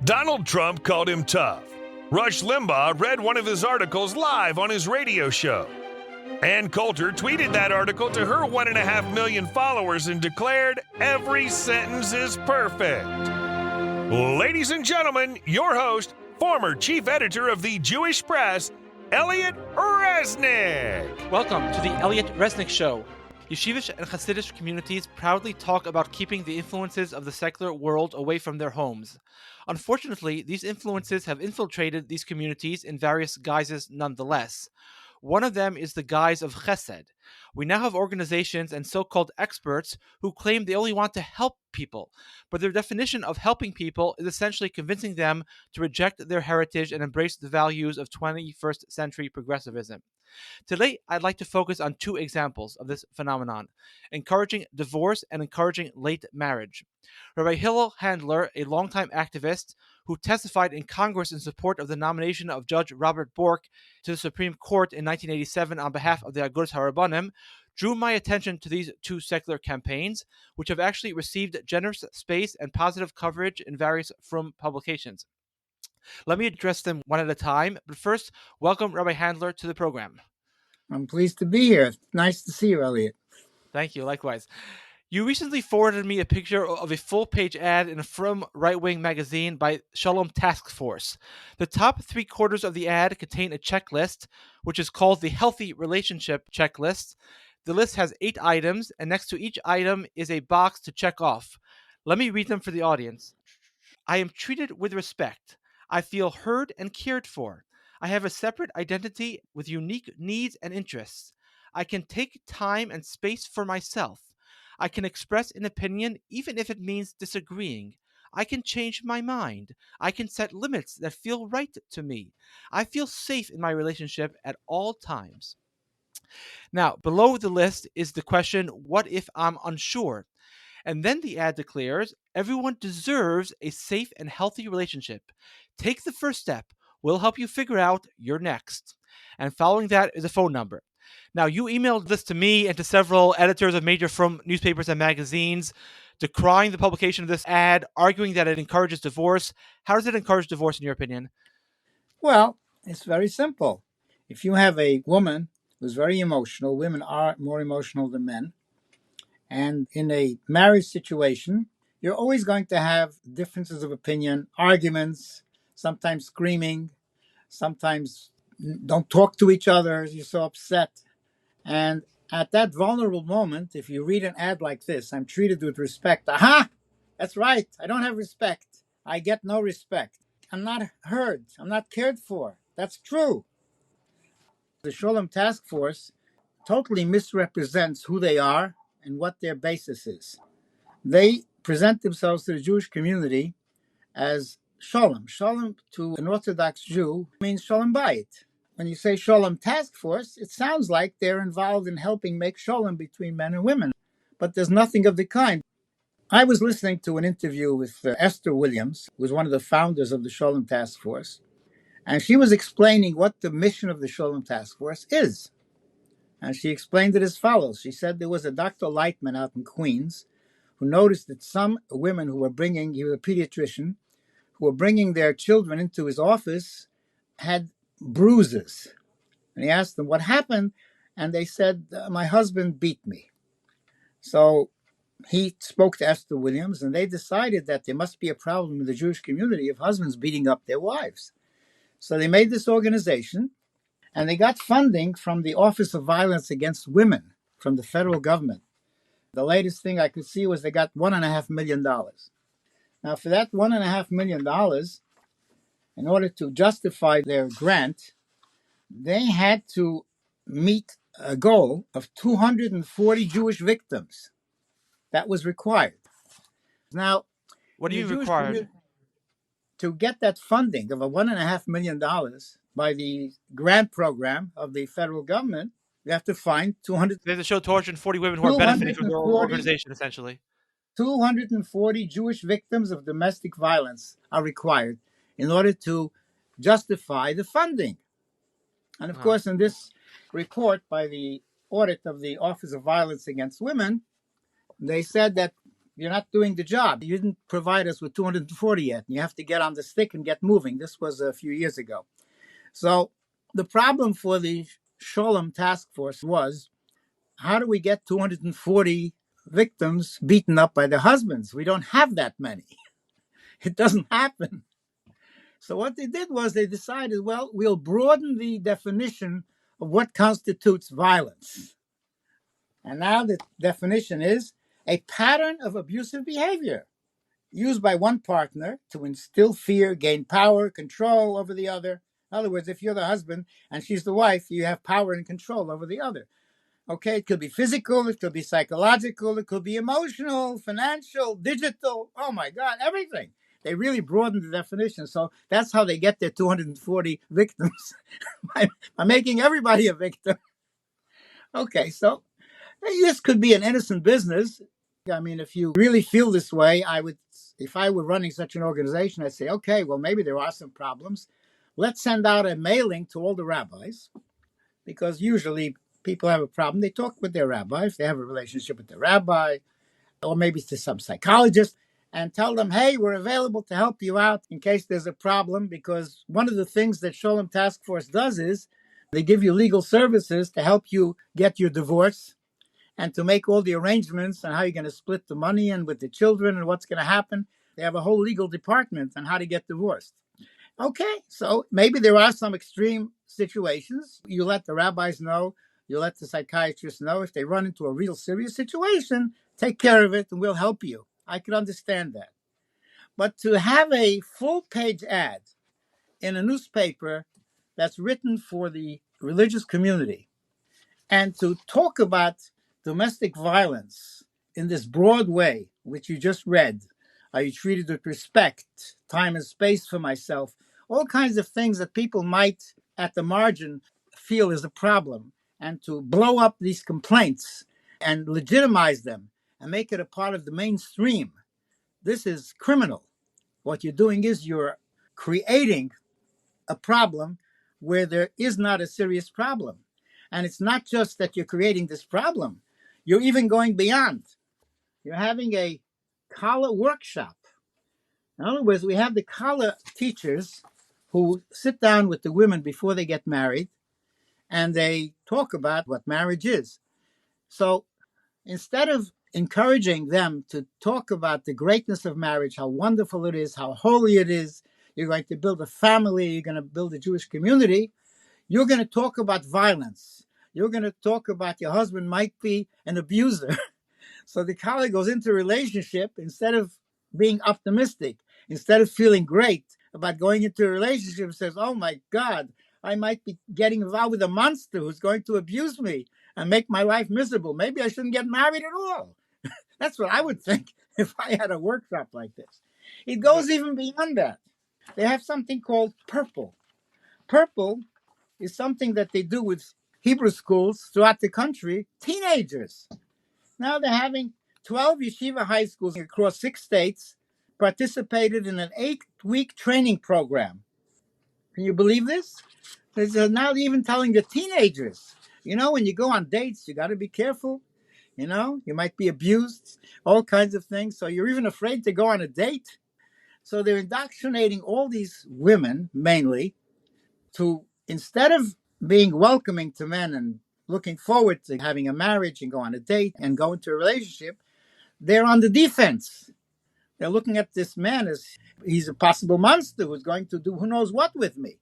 Donald Trump called him tough. Rush Limbaugh read one of his articles live on his radio show. Ann Coulter tweeted that article to her 1.5 million followers and declared, "Every sentence is perfect." Ladies and gentlemen, your host, former chief editor of the Jewish Press, Elliot Resnick. Welcome to the Elliot Resnick Show. Yeshivish and Hasidish communities proudly talk about keeping the influences of the secular world away from their homes. Unfortunately, these influences have infiltrated these communities in various guises nonetheless. One of them is the guise of chesed. We now have organizations and so-called experts who claim they only want to help people, but their definition of helping people is essentially convincing them to reject their heritage and embrace the values of 21st century progressivism. Today, I'd like to focus on two examples of this phenomenon: encouraging divorce and encouraging late marriage. Rabbi Hillel Handler, a longtime activist who testified in Congress in support of the nomination of Judge Robert Bork to the Supreme Court in 1987 on behalf of the Agudas HaRabbanim, drew my attention to these two secular campaigns, which have actually received generous space and positive coverage in various frum publications. Let me address them one at a time, but first, welcome Rabbi Handler to the program. I'm pleased to be here. Nice to see you, Elliot. Thank you, likewise. You recently forwarded me a picture of a full-page ad in a frum right-wing magazine by Shalom Task Force. The top 3/4 of the ad contain a checklist, which is called the Healthy Relationship Checklist. The list has 8 items, and next to each item is a box to check off. Let me read them for the audience. I am treated with respect. I feel heard and cared for. I have a separate identity with unique needs and interests. I can take time and space for myself. I can express an opinion even if it means disagreeing. I can change my mind. I can set limits that feel right to me. I feel safe in my relationship at all times. Now, below the list is the question, what if I'm unsure? And then the ad declares, everyone deserves a safe and healthy relationship. Take the first step. We'll help you figure out you're next. And following that is a phone number. Now, you emailed this to me and to several editors of major frum newspapers and magazines, decrying the publication of this ad, arguing that it encourages divorce. How does it encourage divorce, in your opinion? Well, it's very simple. If you have a woman who's very emotional, women are more emotional than men, and in a marriage situation, you're always going to have differences of opinion, arguments, sometimes screaming, sometimes don't talk to each other, you're so upset. And at that vulnerable moment, if you read an ad like this, I'm treated with respect. Aha! That's right. I don't have respect. I get no respect. I'm not heard. I'm not cared for. That's true. The Shalom Task Force totally misrepresents who they are and what their basis is. They present themselves to the Jewish community as Shalom. Shalom to an Orthodox Jew means Shalom Bayit. When you say Shalom Task Force, it sounds like they're involved in helping make Shalom between men and women. But there's nothing of the kind. I was listening to an interview with Esther Williams, who was one of the founders of the Shalom Task Force, and she was explaining what the mission of the Shalom Task Force is. And she explained it as follows. She said there was a Dr. Lightman out in Queens who noticed that some women who were bringing, he was a pediatrician, who were bringing their children into his office had bruises. And he asked them what happened, and they said, my husband beat me. So he spoke to Esther Williams, and they decided that there must be a problem in the Jewish community of husbands beating up their wives. So they made this organization, and they got funding from the Office of Violence Against Women from the federal government. The latest thing I could see was they got $1.5 million. Now, for that $1.5 million, in order to justify their grant, they had to meet a goal of 240 Jewish victims. That was required. Now, what do you require? To get that funding of a $1.5 million by the grant program of the federal government, you have to find 200. They have to show 240 women who are benefiting from their organization, essentially. 240 Jewish victims of domestic violence are required in order to justify the funding. And of course, in this report by the audit of the Office of Violence Against Women, they said that You're not doing the job. You didn't provide us with 240 yet. You have to get on the stick and get moving. This was a few years ago. So the problem for the Sholem task force was, how do we get 240 victims beaten up by their husbands? We don't have that many. It doesn't happen. So what they did was they decided, well, we'll broaden the definition of what constitutes violence. And now the definition is a pattern of abusive behavior used by one partner to instill fear, gain power, control over the other. In other words, if you're the husband and she's the wife, you have power and control over the other. Okay, it could be physical, it could be psychological, it could be emotional, financial, digital. Oh my God, everything. They really broadened the definition. So that's how they get their 240 victims by making everybody a victim. Okay, so this could be an innocent business. I mean, if you really feel this way, if I were running such an organization, I'd say, okay, well, maybe there are some problems. Let's send out a mailing to all the rabbis, because usually people have a problem. They talk with their rabbi, if they have a relationship with their rabbi, or maybe to some psychologist, and tell them, hey, we're available to help you out in case there's a problem. Because one of the things that Sholem Task Force does is they give you legal services to help you get your divorce and to make all the arrangements on how you're going to split the money and with the children and what's going to happen. They have a whole legal department on how to get divorced. Okay, so maybe there are some extreme situations. You let the rabbis know, you let the psychiatrists know. If they run into a real serious situation, take care of it and we'll help you. I can understand that. But to have a full-page ad in a newspaper that's written for the religious community and to talk about domestic violence in this broad way, which you just read, are you treated with respect, time and space for myself, all kinds of things that people might at the margin feel is a problem, and to blow up these complaints and legitimize them and make it a part of the mainstream. This is criminal. What you're doing is you're creating a problem where there is not a serious problem. And it's not just that you're creating this problem, you're even going beyond. You're having a Kala workshop. In other words, we have the Kala teachers who sit down with the women before they get married and they talk about what marriage is. So instead of encouraging them to talk about the greatness of marriage, how wonderful it is, how holy it is, you're going to build a family, you're going to build a Jewish community, you're going to talk about violence. You're going to talk about your husband might be an abuser. So the Kala goes into a relationship, instead of being optimistic, instead of feeling great about going into a relationship, says, oh my God, I might be getting involved with a monster who's going to abuse me and make my life miserable. Maybe I shouldn't get married at all. That's what I would think if I had a workshop like this. It goes even beyond that. They have something called Purple. Purple is something that they do with Hebrew schools throughout the country, teenagers. Now they're having 12 yeshiva high schools across 6 states participated in an 8-week training program. Can you believe this? They're now even telling the teenagers, when you go on dates, you got to be careful. You might be abused, all kinds of things. So you're even afraid to go on a date. So they're indoctrinating all these women, mainly, to, instead of being welcoming to men and looking forward to having a marriage and go on a date and go into a relationship, they're on the defense. They're looking at this man as he's a possible monster who's going to do who knows what with me.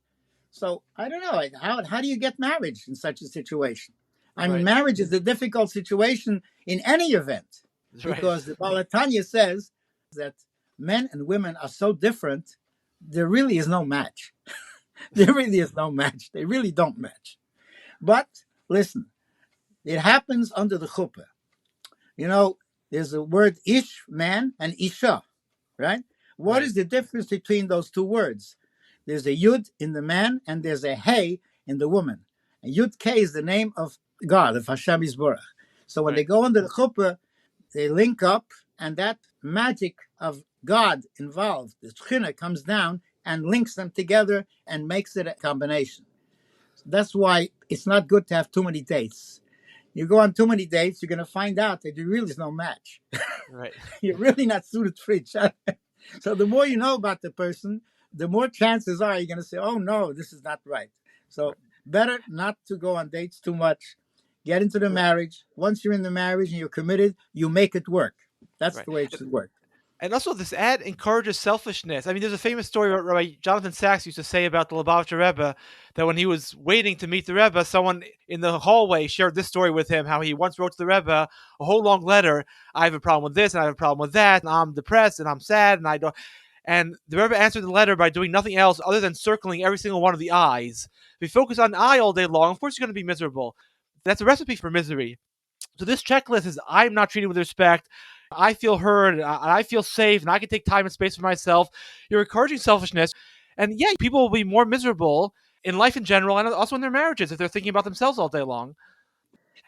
So I don't know, how do you get married in such a situation? I mean, marriage is a difficult situation in any event, because the Baal Tanya says that men and women are so different, there really is no match. There really is no match. They really don't match. But listen, it happens under the chuppah. There's a word ish, man, and isha, right? What is the difference between those two words? There's a yud in the man and there's a hey in the woman. And yud k is the name of God, of Hashem Yisborach. So when they go under the chuppah, they link up, and that magic of God involved, the Shekhinah, comes down and links them together and makes it a combination. That's why it's not good to have too many dates. You go on too many dates, you're going to find out that there really is no match. Right. You're really not suited for each other. So the more you know about the person, the more chances are you're going to say, oh, no, this is not right. So better not to go on dates too much. Get into the Right. marriage. Once you're in the marriage and you're committed, you make it work. That's Right. the way it should work. And also, this ad encourages selfishness. I mean, there's a famous story Rabbi Jonathan Sachs used to say about the Lubavitcher Rebbe that when he was waiting to meet the Rebbe, someone in the hallway shared this story with him, how he once wrote to the Rebbe a whole long letter. I have a problem with this, and I have a problem with that, and I'm depressed, and I'm sad, and I don't. And the Rebbe answered the letter by doing nothing else other than circling every single one of the I's. If you focus on I all day long, of course you're going to be miserable. That's a recipe for misery. So this checklist is I'm not treated with respect. I feel heard. I feel safe, and I can take time and space for myself. You're encouraging selfishness, and yeah, people will be more miserable in life in general, and also in their marriages if they're thinking about themselves all day long.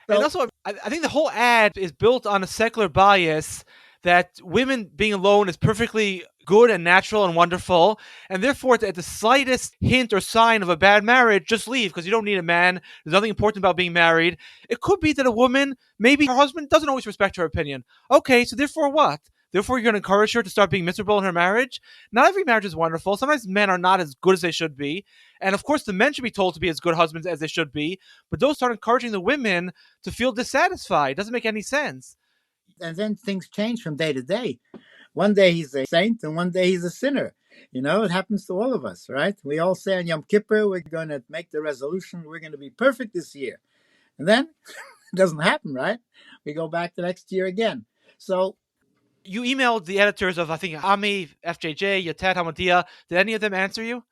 And So, also, I think the whole ad is built on a secular bias that women being alone is perfectly good and natural and wonderful, and therefore, at the slightest hint or sign of a bad marriage, just leave because you don't need a man. There's nothing important about being married. It could be that a woman, maybe her husband doesn't always respect her opinion. Okay, so therefore what? Therefore, you're going to encourage her to start being miserable in her marriage? Not every marriage is wonderful. Sometimes men are not as good as they should be. And of course, the men should be told to be as good husbands as they should be. But those start encouraging the women to feel dissatisfied. It doesn't make any sense. and then things change from day to day. One day he's a saint and one day he's a sinner. You know, it happens to all of us, right? We all say on Yom Kippur, we're going to make the resolution, we're going to be perfect this year. And then it doesn't happen, right? We go back the next year again. So, You emailed the editors of, I think, Ami, FJJ, Yatet, Hamadia. Did any of them answer you?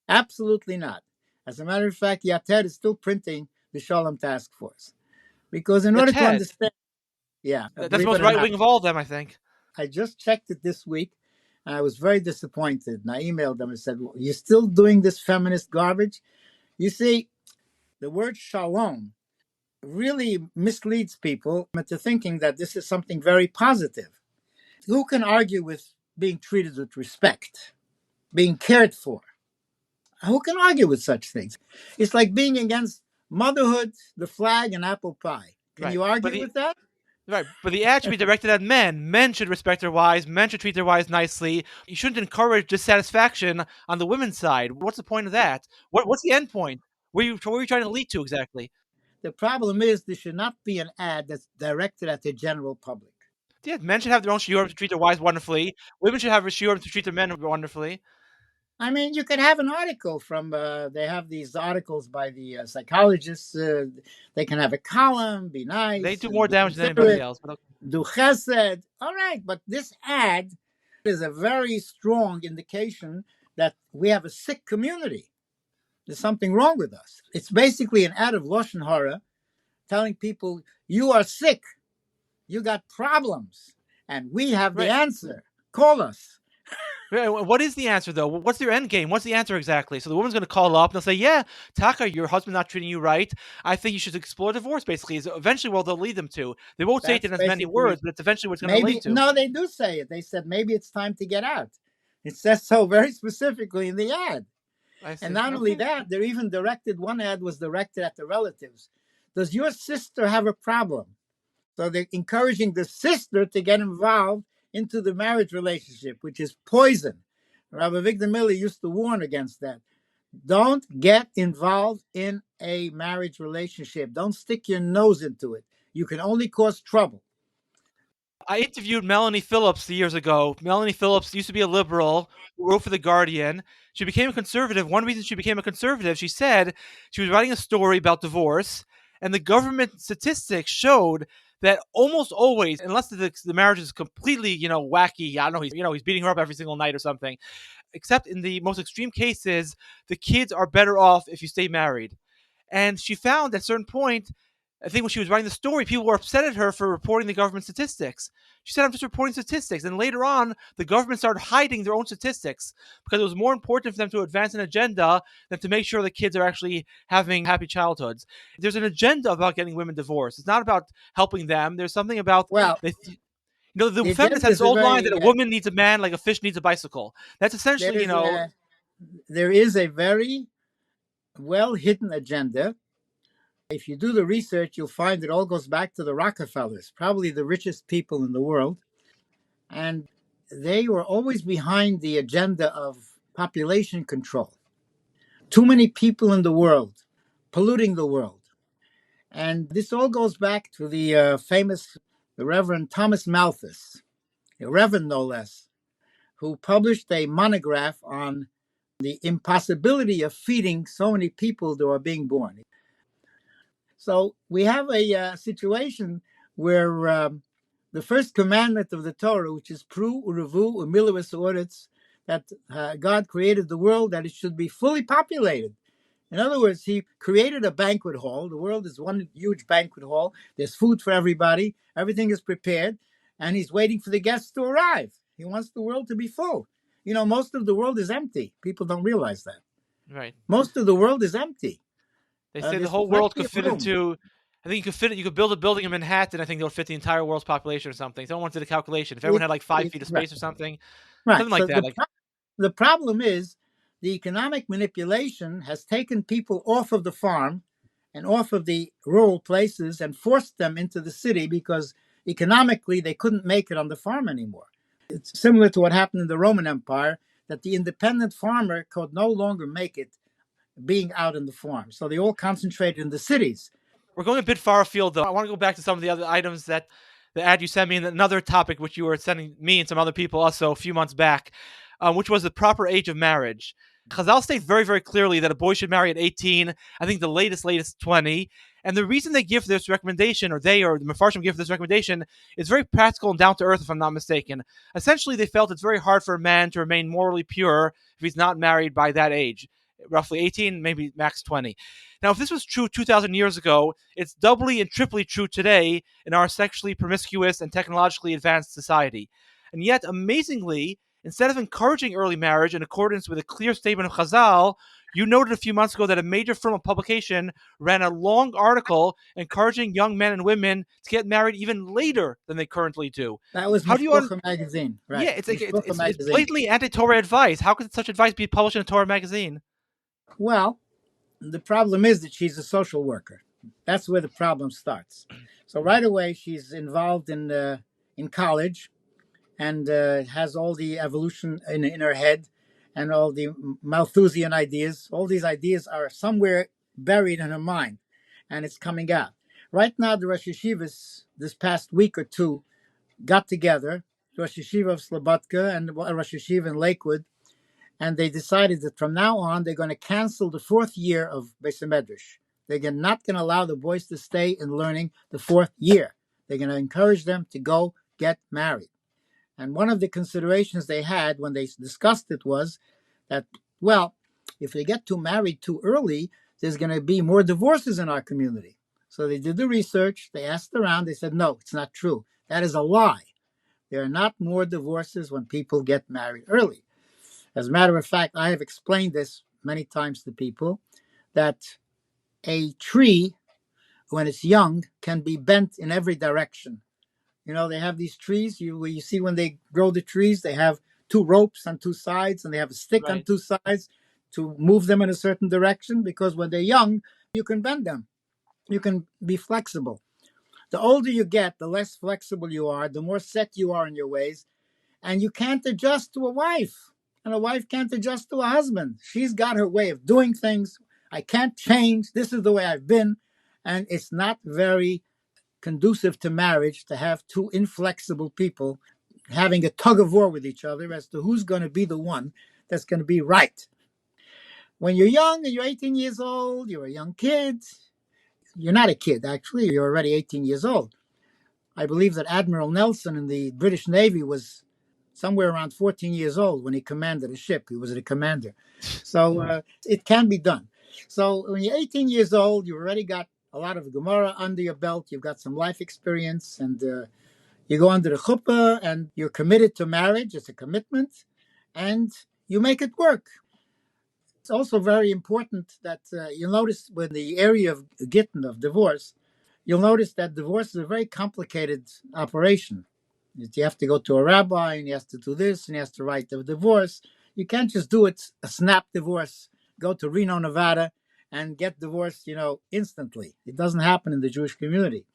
absolutely not. As a matter of fact, Yated is still printing the Shalom Task Force. Because in order to Yatet. understand, yeah, That's the believe most it or right not, wing of all of them, I think. I just checked it this week. And I was very disappointed. And I emailed them and said, well, you're still doing this feminist garbage? You see, the word shalom really misleads people into thinking that this is something very positive. Who can argue with being treated with respect, being cared for? Who can argue with such things? It's like being against motherhood, the flag, and apple pie. Can Right. you But argue the with that? Right, but the ad should be directed at men. Men should respect their wives. Men should treat their wives nicely. You shouldn't encourage dissatisfaction on the women's side. What's the point of that? What's the end point? Where are you trying to lead to exactly? The problem is there should not be an ad that's directed at the general public. Yeah, men should have their own shiurim to treat their wives wonderfully. Women should have a shiurim to treat their men wonderfully. I mean, you could have an article from, they have these articles by the psychologists. They can have a column, be They nice, do more be damage than anybody considerate, else. But okay. do chesed. All right, but this ad is a very strong indication that we have a sick community. There's something wrong with us. It's basically an ad of Lashon Hara telling people, you are sick, you got problems, and we have the Right. answer. Call us. Right, what is the answer though? What's their end game? What's the answer exactly? So the woman's going to call up and they'll say, "Yeah, Taka, your husband's not treating you right. I think you should explore divorce." Basically, is eventually what they'll lead them to. They won't say it That's in as many basically, words, but it's eventually what it's going to maybe, lead to. no, they do say it. They said maybe it's time to get out. It says so very specifically in the ad. I see. And not only Okay. that, they're even directed, one ad was directed at the relatives. Does your sister have a problem? So they're encouraging the sister to get involved into the marriage relationship, which is poison. Rabbi Victor Miller used to warn against that. Don't get involved in a marriage relationship. Don't stick your nose into it. You can only cause trouble. I interviewed Melanie Phillips years ago. Melanie Phillips used to be a liberal who wrote for The Guardian. She became a conservative. One reason she became a conservative, she said she was writing a story about divorce, and the government statistics showed that almost always, unless the marriage is completely, wacky, I don't know, he's beating her up every single night or something, except in the most extreme cases, the kids are better off if you stay married. And she found at a certain point, I think when she was writing the story, people were upset at her for reporting the government statistics. She said, I'm just reporting statistics. And later on, the government started hiding their own statistics because it was more important for them to advance an agenda than to make sure the kids are actually having happy childhoods. There's an agenda about getting women divorced. It's not about helping them. There's something about, Well, the the feminists agenda have this is a old line that very, a woman needs a man like a fish needs a bicycle. That's there essentially, is there is a very well hidden agenda If you do the research, you'll find it all goes back to the Rockefellers, probably the richest people in the world. And they were always behind the agenda of population control. Too many people in the world, polluting the world. And this all goes back to the famous, the Reverend Thomas Malthus, a Reverend no less, who published a monograph on the impossibility of feeding so many people that are being born. So we have a situation where the first commandment of the Torah, which is pru urevu umiluis uretz, that God created the world, that it should be fully populated. In other words, he created a banquet hall. The world is one huge banquet hall. There's food for everybody. Everything is prepared. And he's waiting for the guests to arrive. He wants the world to be full. You know, most of the world is empty. People don't realize that. Right. Most of the world is empty. They say the There's whole world plenty could of fit room. into. I think you could build a building in Manhattan. I think it'll fit the entire world's population or something. Someone did a calculation. If everyone had like 5 feet of Right. space or something, Right. something like So that. the problem is the economic manipulation has taken people off of the farm and off of the rural places and forced them into the city because economically they couldn't make it on the farm anymore. It's similar to what happened in the Roman Empire, that the independent farmer could no longer make it being out in the farm. So they all concentrated in the cities. We're going a bit far afield, though. I want to go back to some of the other items that the ad you sent me, and another topic which you were sending me and some other people also a few months back, which was the proper age of marriage. Chazal states very, very clearly that a boy should marry at 18, I think the latest 20. And the reason they give this recommendation, or the Mefarshim give this recommendation, is very practical and down to earth, if I'm not mistaken. Essentially, they felt it's very hard for a man to remain morally pure if he's not married by that age. Roughly 18, maybe max 20. Now, if this was true 2,000 years ago, it's doubly and triply true today in our sexually promiscuous and technologically advanced society. And yet, amazingly, instead of encouraging early marriage in accordance with a clear statement of Chazal, you noted a few months ago that a major firm of publication ran a long article encouraging young men and women to get married even later than they currently do. That was Mishpucha magazine, right? Yeah, it's blatantly anti-Torah advice. How could such advice be published in a Torah magazine? Well, the problem is that she's a social worker. That's where the problem starts. So right away, she's involved in college, and has all the evolution in her head, and all the Malthusian ideas. All these ideas are somewhere buried in her mind, and it's coming out. Right now, the Rosh Yeshivas this past week or two got together, Rosh Yeshiva of Slobodka and Rosh Yeshiva in Lakewood, and they decided that from now on, they're going to cancel the fourth year of Beis Medrash. They're not going to allow the boys to stay in learning the fourth year. They're going to encourage them to go get married. And one of the considerations they had when they discussed it was that, well, if they get married too early, there's going to be more divorces in our community. So they did the research. They asked around. They said, no, it's not true. That is a lie. There are not more divorces when people get married early. As a matter of fact, I have explained this many times to people, that a tree, when it's young, can be bent in every direction. You know, they have these trees, you see when they grow the trees, they have two ropes on two sides, and they have a stick on two sides to move them in a certain direction, because when they're young, you can bend them. You can be flexible. The older you get, the less flexible you are, the more set you are in your ways, and you can't adjust to a wife. And a wife can't adjust to a husband. She's got her way of doing things. I can't change. This is the way I've been. And it's not very conducive to marriage to have two inflexible people having a tug of war with each other as to who's going to be the one that's going to be right. When you're young and you're 18 years old, you're a young kid. You're not a kid, actually. You're already 18 years old. I believe that Admiral Nelson in the British Navy was somewhere around 14 years old when he commanded a ship. He was a commander. So it can be done. So when you're 18 years old, you've already got a lot of Gemara under your belt. You've got some life experience, and you go under the chuppah, and you're committed to marriage. It's a commitment, and you make it work. It's also very important that you'll notice when the area of gittin, of divorce, you'll notice that divorce is a very complicated operation. You have to go to a rabbi, and he has to do this, and he has to write the divorce. You can't just do it, a snap divorce, go to Reno, Nevada, and get divorced, instantly. It doesn't happen in the Jewish community.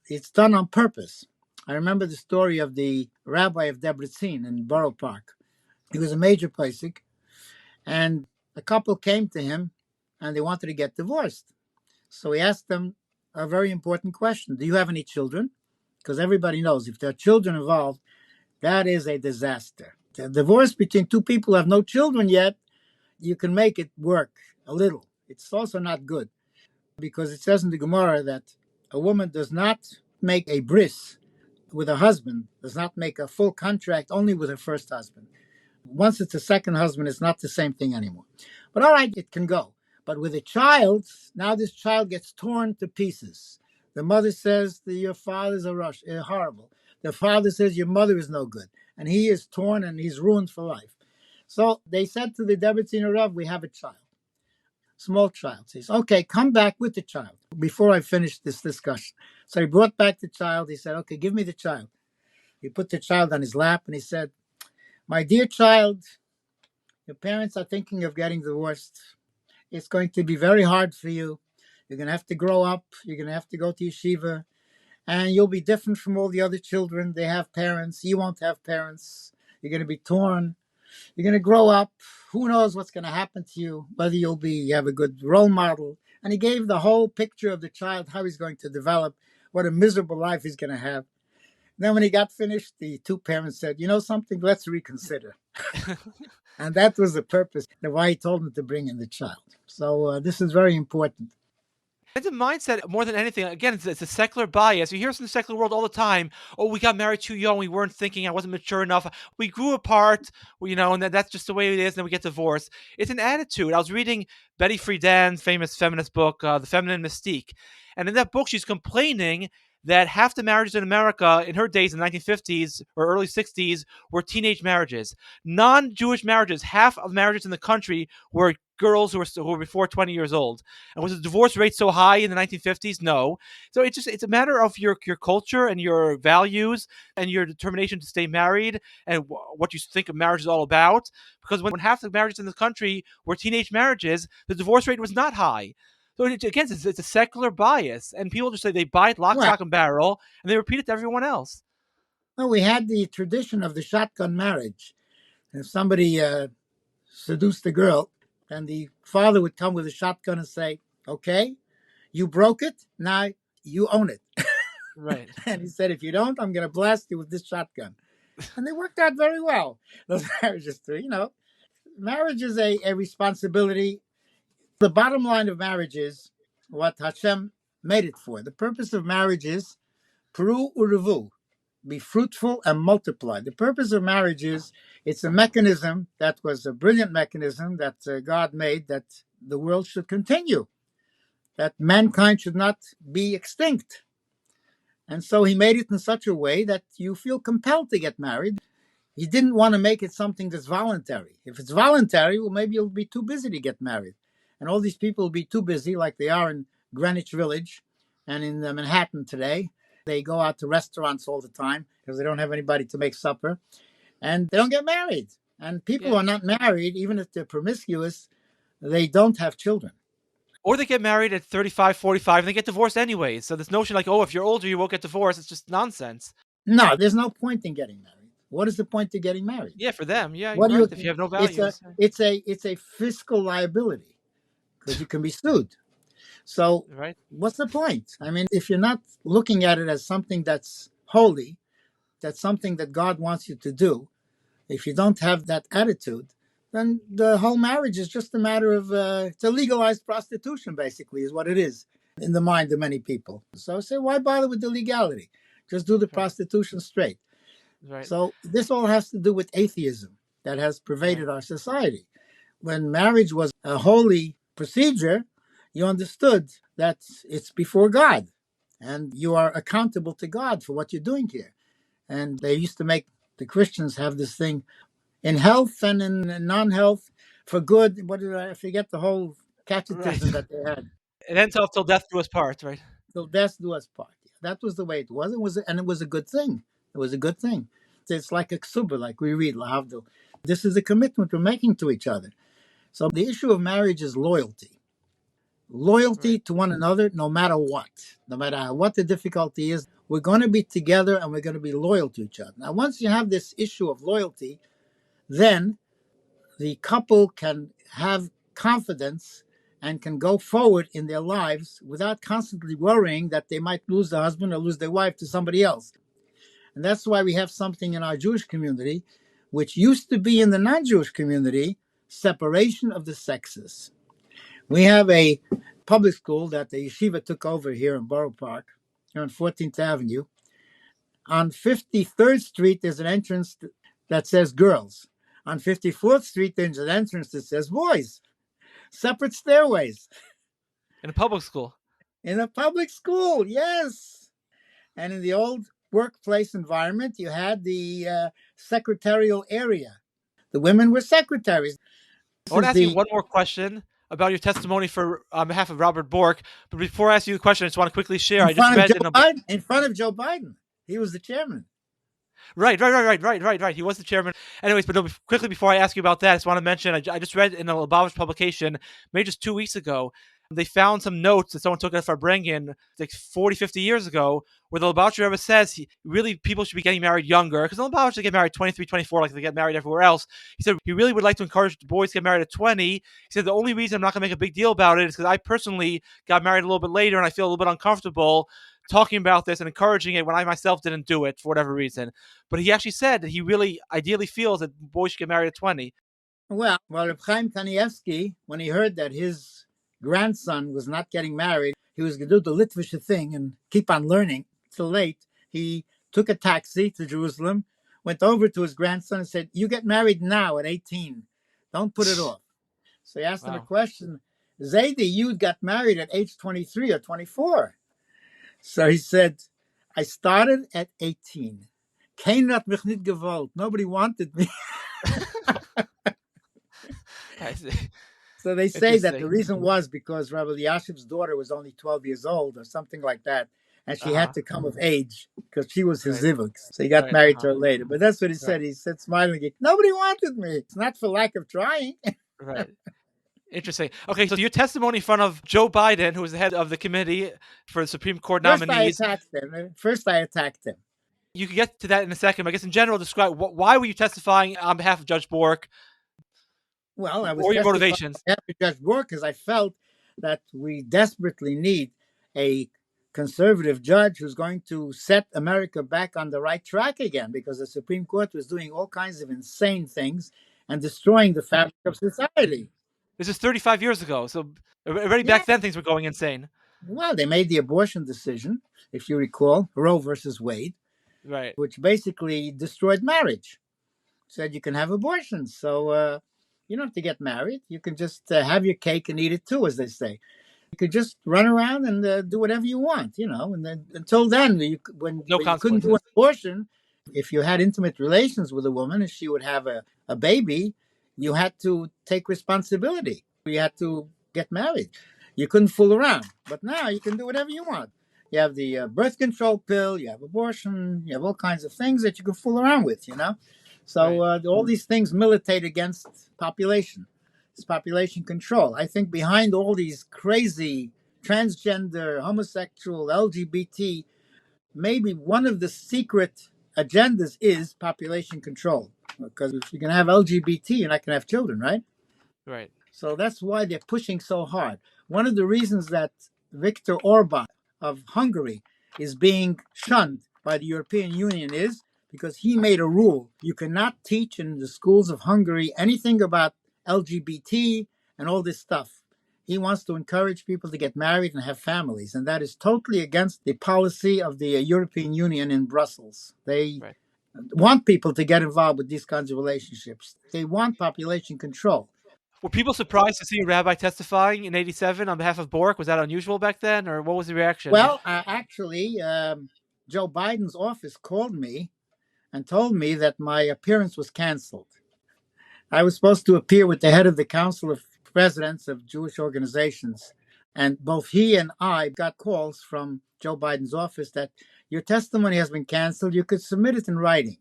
It's done on purpose. I remember the story of the rabbi of Debrecen in Borough Park. He was a major Pesach, and a couple came to him and they wanted to get divorced. So he asked them a very important question. Do you have any children? Because everybody knows if there are children involved, that is a disaster. The divorce between two people who have no children yet, you can make it work a little. It's also not good because it says in the Gemara that a woman does not make a bris with her husband, does not make a full contract only with her first husband. Once it's a second husband, it's not the same thing anymore. But all right, it can go. But with a child, now this child gets torn to pieces. The mother says that your father's horrible. The father says your mother is no good. And he is torn and he's ruined for life. So they said to the Debrecen Rav, we have a child, small child. He says, okay, come back with the child before I finish this discussion. So he brought back the child. He said, okay, give me the child. He put the child on his lap and he said, my dear child, your parents are thinking of getting divorced. It's going to be very hard for you. You're going to have to grow up. You're going to have to go to yeshiva. And you'll be different from all the other children. They have parents. You won't have parents. You're going to be torn. You're going to grow up. Who knows what's going to happen to you, whether you have a good role model. And he gave the whole picture of the child, how he's going to develop, what a miserable life he's going to have. Then when he got finished, the two parents said, you know something, let's reconsider. And that was the purpose of why he told him to bring in the child. So this is very important. It's a mindset more than anything. Again, it's a secular bias. You hear this in the secular world all the time. Oh, we got married too young. We weren't thinking. I wasn't mature enough. We grew apart, and that's just the way it is. And then we get divorced. It's an attitude. I was reading Betty Friedan's famous feminist book, The Feminine Mystique. And in that book, she's complaining that half the marriages in America in her days in the 1950s or early 60s were teenage marriages. Non-Jewish marriages, half of marriages in the country were girls who were before 20 years old. And was the divorce rate so high in the 1950s? No. So it's a matter of your culture and your values and your determination to stay married and what you think of marriage is all about. Because when half the marriages in this country were teenage marriages, the divorce rate was not high. So again, it's a secular bias, and people just say they buy it lock, stock, and barrel, and they repeat it to everyone else. Well, we had the tradition of the shotgun marriage. If somebody seduced a girl, and the father would come with a shotgun and say, okay, you broke it, now you own it. Right. And he said, if you don't, I'm going to blast you with this shotgun. And they worked out very well, those marriages too. Marriage is a responsibility. The bottom line of marriage is what Hashem made it for. The purpose of marriage is Peru Uruvu, be fruitful and multiply. The purpose of marriage is it's a mechanism that was a brilliant mechanism that God made that the world should continue, that mankind should not be extinct. And so he made it in such a way that you feel compelled to get married. He didn't want to make it something that's voluntary. If it's voluntary, well, maybe you'll be too busy to get married. And all these people will be too busy, like they are in Greenwich Village and in Manhattan today. They go out to restaurants all the time because they don't have anybody to make supper. And they don't get married. And people who are not married, even if they're promiscuous, they don't have children. Or they get married at 35, 45, and they get divorced anyway. So this notion like, oh, if you're older, you won't get divorced, it's just nonsense. No, there's no point in getting married. What is the point of getting married? Yeah, for them. Yeah, what right, if you have no values. It's a fiscal liability because you can be sued. So what's the point? I mean, if you're not looking at it as something that's holy, that's something that God wants you to do, if you don't have that attitude, then the whole marriage is just a matter of, it's a legalized prostitution, basically, is what it is in the mind of many people. So I say, why bother with the legality? Just do the prostitution straight. Right. So this all has to do with atheism that has pervaded our society. When marriage was a holy procedure, you understood that it's before God and you are accountable to God for what you're doing here. And they used to make the Christians have this thing in health and in non-health for good. What did I forget the whole catechism that they had? And then till death do us part, right? Till death do us part. That was the way it was. And it was a good thing. It was a good thing. It's like a ksuba, like we read, lahavdil. This is a commitment we're making to each other. So the issue of marriage is loyalty. loyalty Right. to one another, no matter what the difficulty is. We're going to be together and we're going to be loyal to each other. Now, once you have this issue of loyalty, then the couple can have confidence and can go forward in their lives without constantly worrying that they might lose their husband or lose their wife to somebody else. And that's why we have something in our Jewish community, which used to be in the non-Jewish community, separation of the sexes. We have a public school that the yeshiva took over here in Borough Park, here on 14th Avenue. On 53rd Street, there's an entrance that says girls. On 54th Street, there's an entrance that says boys. Separate stairways. In a public school. In a public school, yes. And in the old workplace environment, you had the secretarial area. The women were secretaries. I want to ask you one more question about your testimony on behalf of Robert Bork. But before I ask you the question, I just want to quickly share. In front of Joe Biden. He was the chairman. Right. He was the chairman. Anyways, but no, quickly before I ask you about that, I just want to mention, I just read in a Lubavitch publication, maybe just 2 weeks ago, they found some notes that someone took at Farbrengen like 40, 50 years ago, where the Lubavitcher Rebbe says really people should be getting married younger, because the Lubavitchers get married 23, 24, like they get married everywhere else. He said he really would like to encourage boys to get married at 20. He said the only reason I'm not going to make a big deal about it is because I personally got married a little bit later and I feel a little bit uncomfortable talking about this and encouraging it when I myself didn't do it for whatever reason. But he actually said that he really ideally feels that boys should get married at 20. Well, Reb Chaim Kanievsky, when he heard that his grandson was not getting married, he was going to do the Litvische thing and keep on learning till late. He took a taxi to Jerusalem, went over to his grandson and said, "You get married now at 18. Don't put it off." So he asked him a question. Zaidi, you got married at age 23 or 24. So he said, "I started at 18. Keiner hat mich nicht gewollt. Nobody wanted me." I see. So they say that the reason was because Rabbi Yashiv's daughter was only 12 years old or something like that, and she had to come of age because she was his zivug. So he got married to her later. But that's what he said. He said, smiling, "Nobody wanted me. It's not for lack of trying." Right. Interesting. Okay, so your testimony in front of Joe Biden, who was the head of the committee for the Supreme Court nominees. First, I attacked him. You can get to that in a second. But I guess in general, describe why were you testifying on behalf of Judge Bork? Well, I was or your motivations. After Judge Bork, because I felt that we desperately need a conservative judge who's going to set America back on the right track again, because the Supreme Court was doing all kinds of insane things and destroying the fabric of society. This is 35 years ago, so already back then things were going insane. Well, they made the abortion decision, if you recall, Roe versus Wade, right, which basically destroyed marriage. Said you can have abortions, so you don't have to get married. You can just have your cake and eat it too, as they say. You could just run around and do whatever you want, And then, until then, when you couldn't do an abortion, if you had intimate relations with a woman and she would have a baby, you had to take responsibility. You had to get married. You couldn't fool around. But now you can do whatever you want. You have the birth control pill, you have abortion, you have all kinds of things that you can fool around with, So all these things militate against population. It's population control. I think behind all these crazy transgender, homosexual, LGBT, maybe one of the secret agendas is population control. Because if you can have LGBT, you're not going to have children, right? Right. So that's why they're pushing so hard. One of the reasons that Viktor Orban of Hungary is being shunned by the European Union is because he made a rule. You cannot teach in the schools of Hungary anything about LGBT and all this stuff. He wants to encourage people to get married and have families, and that is totally against the policy of the European Union in Brussels. They want people to get involved with these kinds of relationships. They want population control. Were people surprised to see a rabbi testifying in '87 on behalf of Bork? Was that unusual back then, or what was the reaction? Well, actually, Joe Biden's office called me and told me that my appearance was canceled. I was supposed to appear with the head of the Council of Presidents of Jewish Organizations, and both he and I got calls from Joe Biden's office that your testimony has been canceled. You could submit it in writing.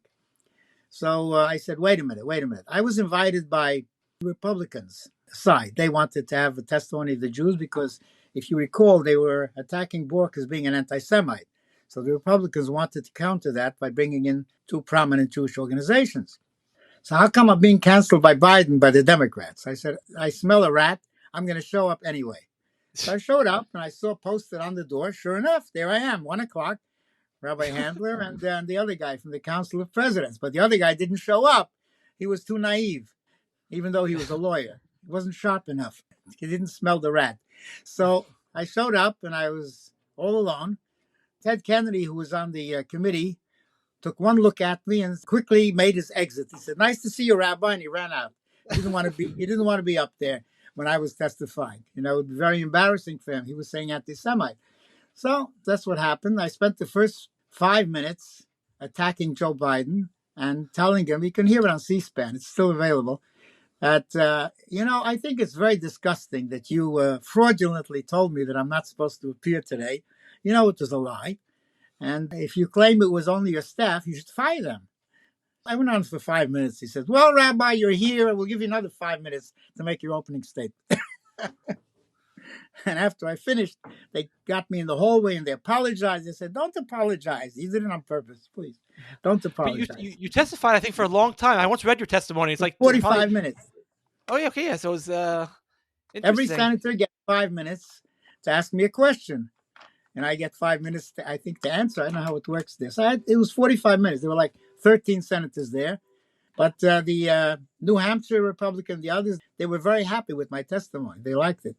So I said, wait a minute. I was invited by Republicans side. They wanted to have a testimony of the Jews because If you recall, they were attacking Bork as being an anti-Semite. So the Republicans wanted to counter that by bringing in two prominent Jewish organizations. So how come I'm being canceled by Biden by the Democrats? I said, I smell a rat. I'm going to show up anyway. So I showed up and I saw posted on the door. Sure enough, there I am, 1:00, Rabbi Handler and the other guy from the Council of Presidents. But the other guy didn't show up. He was too naive, even though he was a lawyer. He wasn't sharp enough. He didn't smell the rat. So I showed up and I was all alone. Ted Kennedy, who was on the committee, took one look at me and quickly made his exit. He said, "Nice to see you, Rabbi," and he ran out. He didn't want to be up there when I was testifying. It would be very embarrassing for him. He was saying anti-Semite. So that's what happened. I spent the first 5 minutes attacking Joe Biden and telling him, you can hear it on C-SPAN, it's still available, that, I think it's very disgusting that you fraudulently told me that I'm not supposed to appear today. It was a lie. And if you claim it was only your staff, you should fire them. I went on for 5 minutes. He said, "Well, Rabbi, you're here. We'll give you another 5 minutes to make your opening statement." And after I finished, they got me in the hallway and they apologized. They said, "Don't apologize. You did it on purpose. Please, don't apologize." But you testified, I think, for a long time. I once read your testimony. It's like 45 minutes. Oh, yeah, okay, yeah. So it was interesting. Every senator gets 5 minutes to ask me a question. And I get 5 minutes, to answer. I don't know how it works there. So it was 45 minutes. There were like 13 senators there. But the New Hampshire Republican, the others, they were very happy with my testimony. They liked it.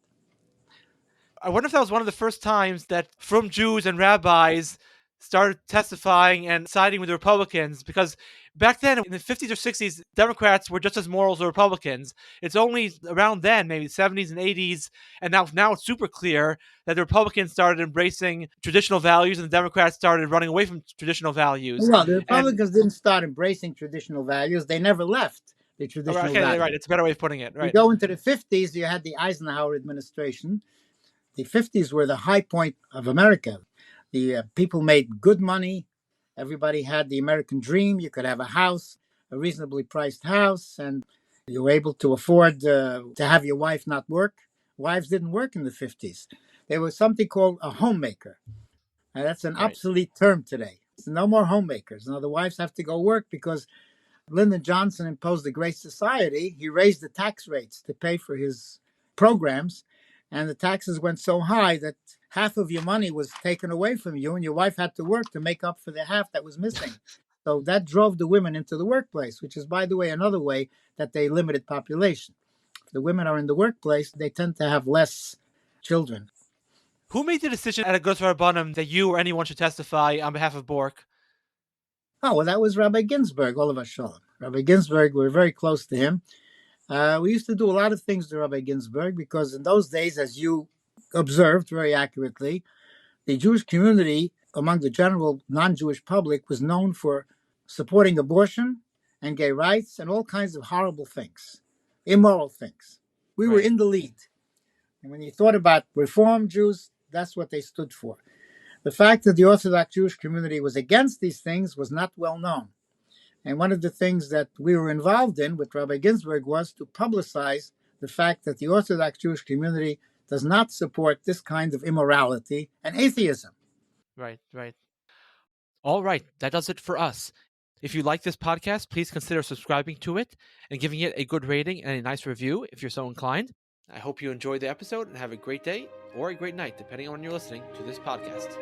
I wonder if that was one of the first times that frum Jews and rabbis started testifying and siding with the Republicans, because back then in the 50s or 60s, Democrats were just as moral as the Republicans. It's only around then, maybe the 70s and 80s, and now it's super clear that the Republicans started embracing traditional values and the Democrats started running away from traditional values. Well, the Republicans didn't start embracing traditional values. They never left the traditional values. Right. It's a better way of putting it. Right. You go into the 50s, you had the Eisenhower administration. The 50s were the high point of America. The people made good money. Everybody had the American dream. You could have a house, a reasonably priced house, and you were able to afford to have your wife not work. Wives didn't work in the 50s. There was something called a homemaker. And that's an obsolete term today. No more homemakers. Now the wives have to go work because Lyndon Johnson imposed the Great Society. He raised the tax rates to pay for his programs. And the taxes went so high that half of your money was taken away from you, and your wife had to work to make up for the half that was missing. So that drove the women into the workplace, which is, by the way, another way that they limited population. If the women are in the workplace, they tend to have less children. Who made the decision at a Gus Rabbanim that you or anyone should testify on behalf of Bork? Oh, well, that was Rabbi Ginsburg, Oliver Shalom. Rabbi Ginsburg, we were very close to him. We used to do a lot of things to Rabbi Ginsburg because in those days, as you observed very accurately, the Jewish community among the general non-Jewish public was known for supporting abortion and gay rights and all kinds of horrible things, immoral things. We were in the lead. And when you thought about Reform Jews, that's what they stood for. The fact that the Orthodox Jewish community was against these things was not well known. And one of the things that we were involved in with Rabbi Ginsburg was to publicize the fact that the Orthodox Jewish community does not support this kind of immorality and atheism. Right. All right, that does it for us. If you like this podcast, please consider subscribing to it and giving it a good rating and a nice review if you're so inclined. I hope you enjoyed the episode and have a great day or a great night, depending on when you're listening to this podcast.